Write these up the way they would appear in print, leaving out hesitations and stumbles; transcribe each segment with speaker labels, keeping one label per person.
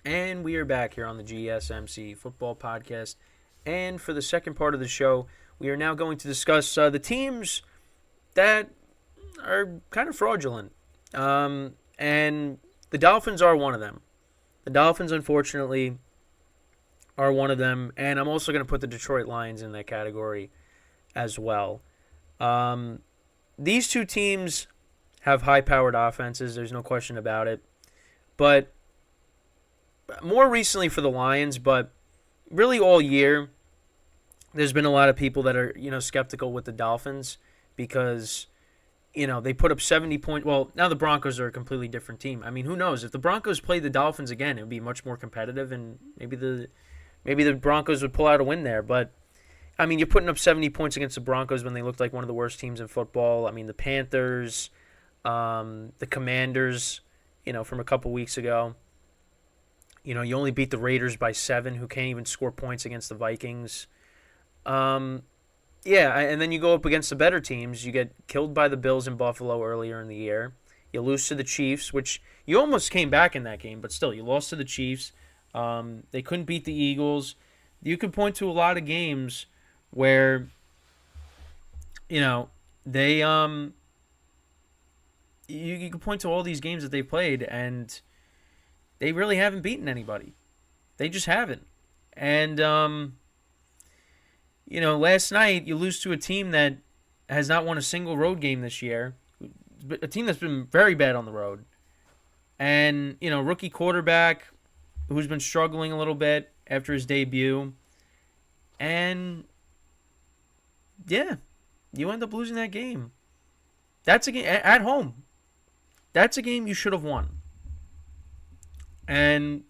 Speaker 1: And we are back here on the GSMC Football Podcast. And for the second part of the show, we are now going to discuss the teams that are kind of fraudulent. And the Dolphins are one of them. The Dolphins, unfortunately, are one of them. And I'm also going to put the Detroit Lions in that category as well. These two teams have high-powered offenses. There's no question about it. But more recently for the Lions, but really all year, there's been a lot of people that are, skeptical with the Dolphins because, they put up 70 points. Well, now the Broncos are a completely different team. I mean, who knows? If the Broncos played the Dolphins again, it would be much more competitive, and maybe the Broncos would pull out a win there. But, I mean, you're putting up 70 points against the Broncos when they looked like one of the worst teams in football. I mean, the Panthers, the Commanders, from a couple weeks ago. You only beat the Raiders by 7, who can't even score points against the Vikings. And then you go up against the better teams. You get killed by the Bills in Buffalo earlier in the year. You lose to the Chiefs, which you almost came back in that game, but still, you lost to the Chiefs. They couldn't beat the Eagles. You can point to a lot of games where, they you can point to all these games that they've played, and they really haven't beaten anybody. They just haven't. And, last night you lose to a team that has not won a single road game this year, a team that's been very bad on the road. And, rookie quarterback who's been struggling a little bit after his debut. And, yeah, you end up losing that game. That's a game at home. That's a game you should have won. And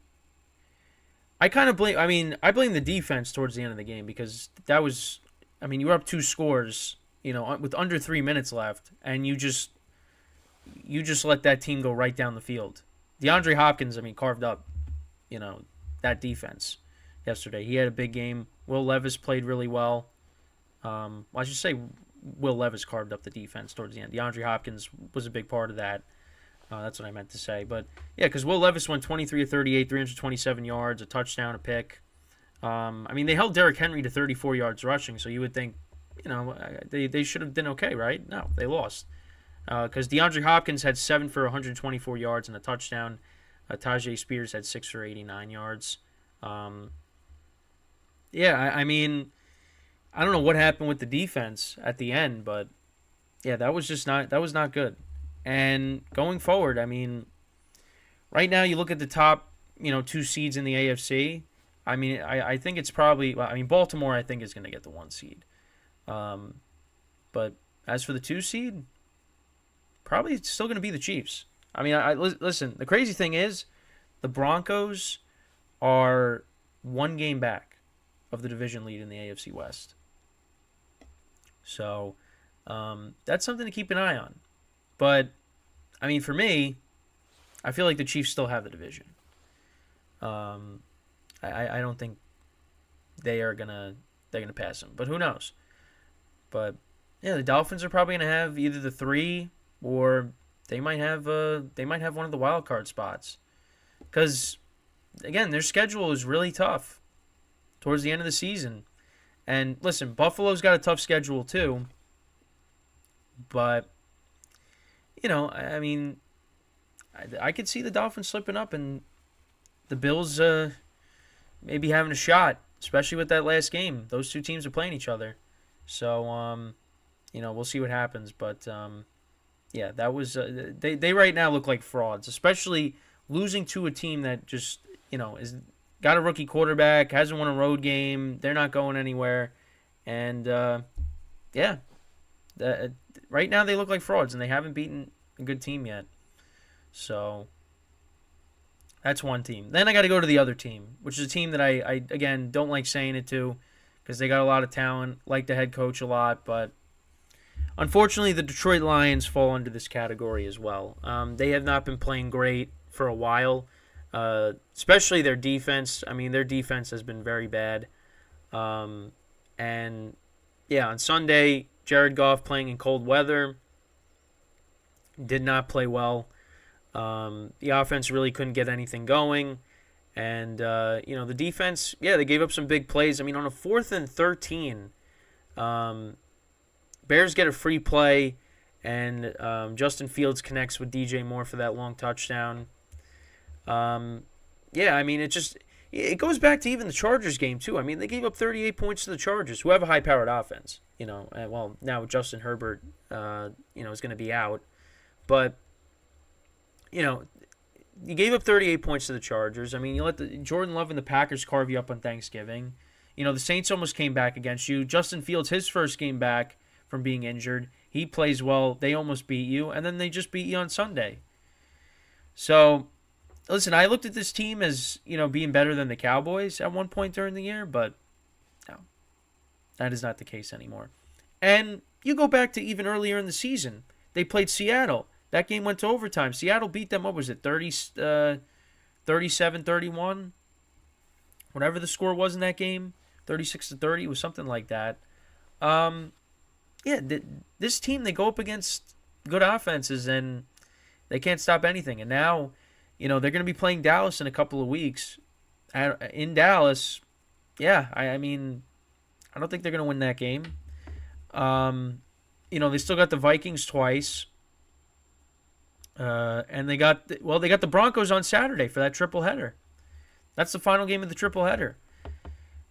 Speaker 1: I kind of blame, I blame the defense towards the end of the game because that was, you were up 2 scores, with under 3 minutes left, and you just let that team go right down the field. DeAndre Hopkins, carved up, that defense yesterday. He had a big game. Will Levis played really well. I should say Will Levis carved up the defense towards the end. DeAndre Hopkins was a big part of that. That's what I meant to say. But, yeah, because Will Levis went 23 of 38, 327 yards, a touchdown, a pick. They held Derrick Henry to 34 yards rushing, so you would think, they should have done okay, right? No, they lost. Because DeAndre Hopkins had 7 for 124 yards and a touchdown. Tajay Spears had 6 for 89 yards. I don't know what happened with the defense at the end, but, yeah, that was not good. And going forward, right now you look at the top, 2 seeds in the AFC. I think it's probably, Baltimore I think is going to get the 1 seed. But as for the 2 seed, probably it's still going to be the Chiefs. Listen, the crazy thing is the Broncos are 1 game back of the division lead in the AFC West. So that's something to keep an eye on. But, for me, I feel like the Chiefs still have the division. I don't think they're gonna pass them, but who knows? But yeah, the Dolphins are probably gonna have either the 3 or they might have one of the wild card spots. Because again, their schedule is really tough towards the end of the season. And listen, Buffalo's got a tough schedule too. But I could see the Dolphins slipping up and the Bills maybe having a shot, especially with that last game. Those 2 teams are playing each other. So, we'll see what happens. But, that was they right now look like frauds, especially losing to a team that just, is got a rookie quarterback, hasn't won a road game. They're not going anywhere. And, right now they look like frauds, and they haven't beaten a good team yet. So that's one team. Then I got to go to the other team, which is a team that I again, don't like saying it to because they got a lot of talent, like the head coach a lot. But unfortunately, the Detroit Lions fall under this category as well. They have not been playing great for a while, especially their defense. Their defense has been very bad. And, yeah, on Sunday, Jared Goff playing in cold weather did not play well. The offense really couldn't get anything going. And the defense, yeah, they gave up some big plays. I mean, on a 4th and 13, Bears get a free play, and Justin Fields connects with DJ Moore for that long touchdown. Yeah, I mean, it goes back to even the Chargers game too. I mean, they gave up 38 points to the Chargers, who have a high-powered offense. Well, now Justin Herbert, is going to be out, but you gave up 38 points to the Chargers. I mean, you let the Jordan Love and the Packers carve you up on Thanksgiving. The Saints almost came back against you. Justin Fields, his first game back from being injured, he plays well. They almost beat you, and then they just beat you on Sunday. So, listen, I looked at this team as, being better than the Cowboys at one point during the year, but no, that is not the case anymore. And you go back to even earlier in the season. They played Seattle. That game went to overtime. Seattle beat them, what was it, 37-31? Whatever the score was in that game, 36-30, was something like that. This team, they go up against good offenses, and they can't stop anything. And now, they're going to be playing Dallas in a couple of weeks. In Dallas, yeah, I mean, I don't think they're going to win that game. They still got the Vikings twice. And they got the Broncos on Saturday for that triple header. That's the final game of the triple header.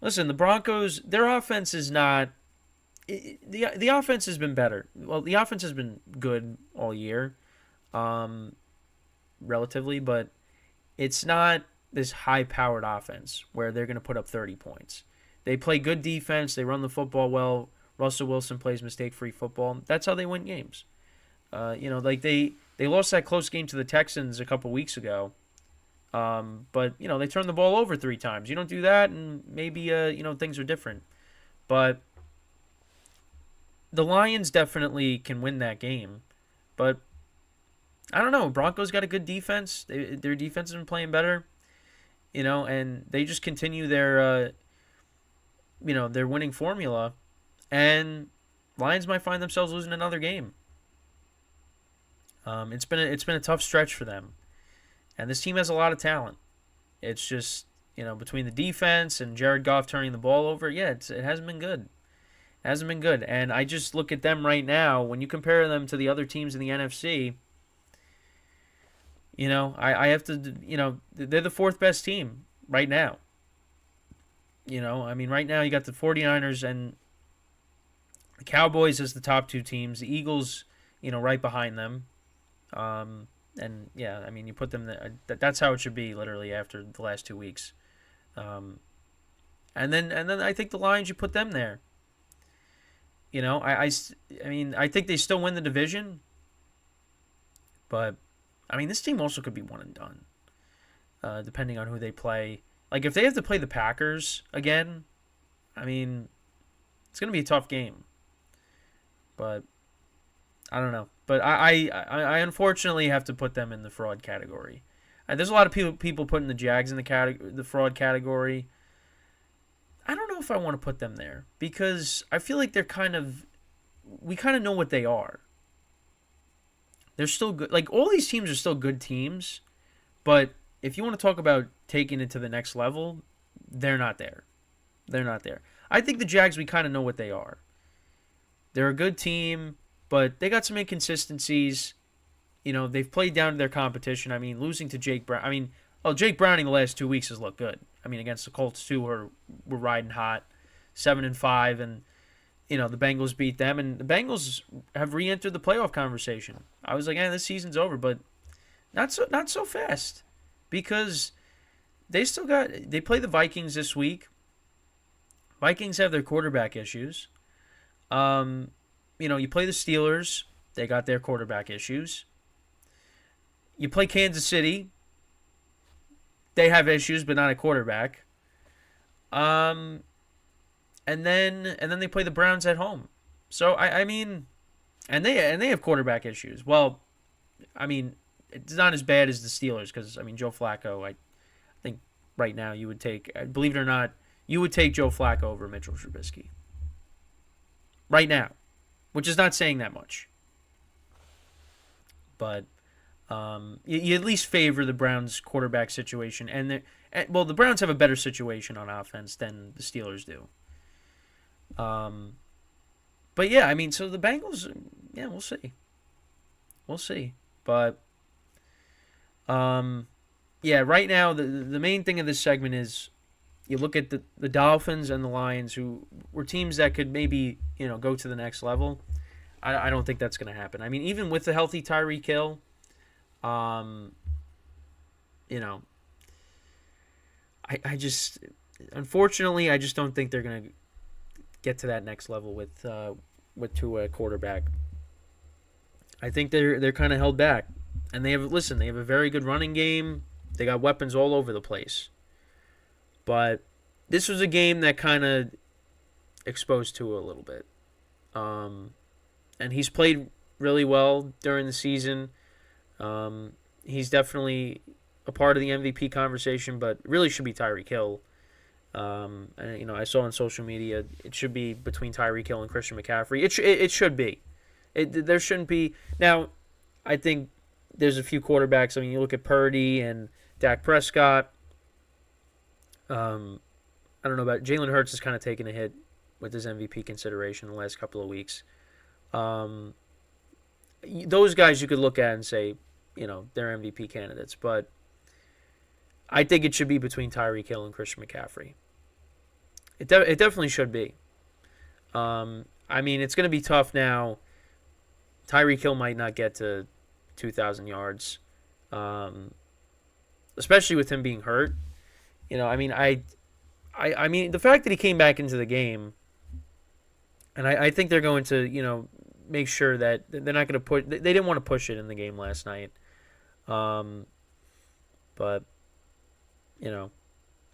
Speaker 1: Listen, the Broncos, their offense is not. The offense has been better. Well, the offense has been good all year, relatively, but it's not this high-powered offense where they're going to put up 30 points. They play good defense. They run the football well. Russell Wilson plays mistake-free football. That's how they win games. They lost that close game to the Texans a couple weeks ago. But they turned the ball over 3 times. You don't do that, and maybe things are different. But the Lions definitely can win that game. But I don't know. Broncos got a good defense. Their defense has been playing better. And they just continue their winning formula. And Lions might find themselves losing another game. It's been a tough stretch for them, and this team has a lot of talent. It's just between the defense and Jared Goff turning the ball over, it hasn't been good. It hasn't been good, and I just look at them right now. When you compare them to the other teams in the NFC, I have to they're the 4th best team right now. I mean, right now you got the 49ers and the Cowboys as the top 2 teams. The Eagles, right behind them. And yeah, I mean, you put them there. That's how it should be, literally, after the last 2 weeks. And then I think the Lions, you put them there. I mean, I think they still win the division, but I mean, this team also could be one and done, depending on who they play. Like, if they have to play the Packers again, I mean, it's gonna be a tough game. But I don't know. But I unfortunately have to put them in the fraud category. There's a lot of people putting the Jags in the fraud category. I don't know if I want to put them there because I feel like we kind of know what they are. They're still good. Like, all these teams are still good teams, but if you want to talk about taking it to the next level, they're not there. They're not there. I think the Jags, we kind of know what they are. They're a good team, but they got some inconsistencies. They've played down to their competition. I mean, losing to Jake Brown. I mean, Jake Browning the last 2 weeks has looked good. I mean, against the Colts too, who were riding hot, 7-5, and the Bengals beat them, and the Bengals have re-entered the playoff conversation. I was like, this season's over, but not so fast, because they play the Vikings this week. Vikings have their quarterback issues. You play the Steelers. They got their quarterback issues. You play Kansas City. They have issues, but not a quarterback. And then they play the Browns at home. So I mean, and they have quarterback issues. Well, I mean, it's not as bad as the Steelers because I mean Joe Flacco. I think right now you would take, believe it or not, you would take Joe Flacco over Mitchell Trubisky. Right now, which is not saying that much. But You at least favor the Browns' quarterback situation, the Browns have a better situation on offense than the Steelers do. But yeah, I mean, so the Bengals, yeah, we'll see, but yeah, right now the main thing of this segment is you look at the Dolphins and the Lions, who were teams that could maybe go to the next level. I don't think that's going to happen. I mean, even with the healthy Tyreek Hill, I just, unfortunately, I just don't think they're going to get to that next level with Tua quarterback. I think they're kind of held back, and they have a very good running game. They got weapons all over the place, but this was a game that kind of exposed Tua a little bit, and he's played really well during the season. He's definitely a part of the MVP conversation, but really should be Tyreek Hill. And, I saw on social media it should be between Tyreek Hill and Christian McCaffrey. It should be. There shouldn't be. Now, I think there's a few quarterbacks. I mean, you look at Purdy and Dak Prescott. I don't know about Jalen Hurts has kind of taken a hit with his MVP consideration in the last couple of weeks. Those guys you could look at and say, they're MVP candidates, but I think it should be between Tyreek Hill and Christian McCaffrey. It definitely should be. I mean, it's going to be tough now. Tyreek Hill might not get to 2,000 yards, especially with him being hurt. I mean, the fact that he came back into the game, and I think they're going to, make sure that they're not going to push. They didn't want to push it in the game last night, but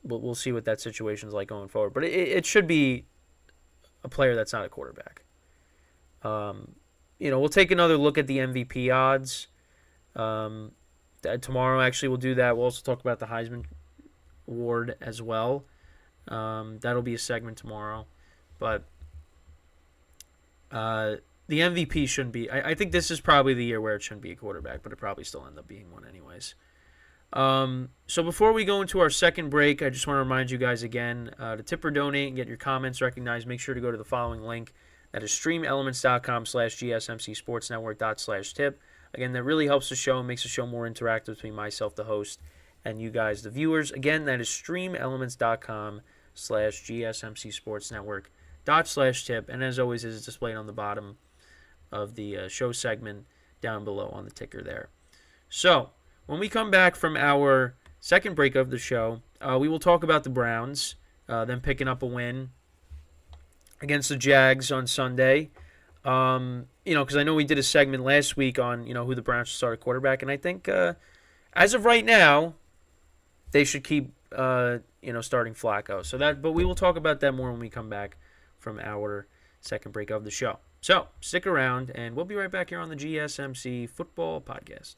Speaker 1: we'll see what that situation's like going forward. But it should be a player that's not a quarterback. We'll take another look at the MVP odds. Tomorrow, actually, we'll do that. We'll also talk about the Heisman Award as well. That'll be a segment tomorrow. But the MVP shouldn't be. I think this is probably the year where it shouldn't be a quarterback, but it probably still end up being one anyways. So before we go into our second break, I just want to remind you guys again to tip or donate and get your comments recognized. Make sure to go to the following link. That is streamelements.com/gsmcsportsnetwork./tip. Again, that really helps the show and makes the show more interactive between myself, the host, and you guys, the viewers. Again, that is streamelements.com/gsmcsportsnetwork./tip. And as always, it is displayed on the bottom of the show segment down below on the ticker there. So, when we come back from our second break of the show, we will talk about the Browns, them picking up a win against the Jags on Sunday. Because I know we did a segment last week on, who the Browns should start at quarterback, and I think as of right now, they should keep, starting Flacco. But we will talk about that more when we come back from our second break of the show. So, stick around, and we'll be right back here on the GSMC Football Podcast.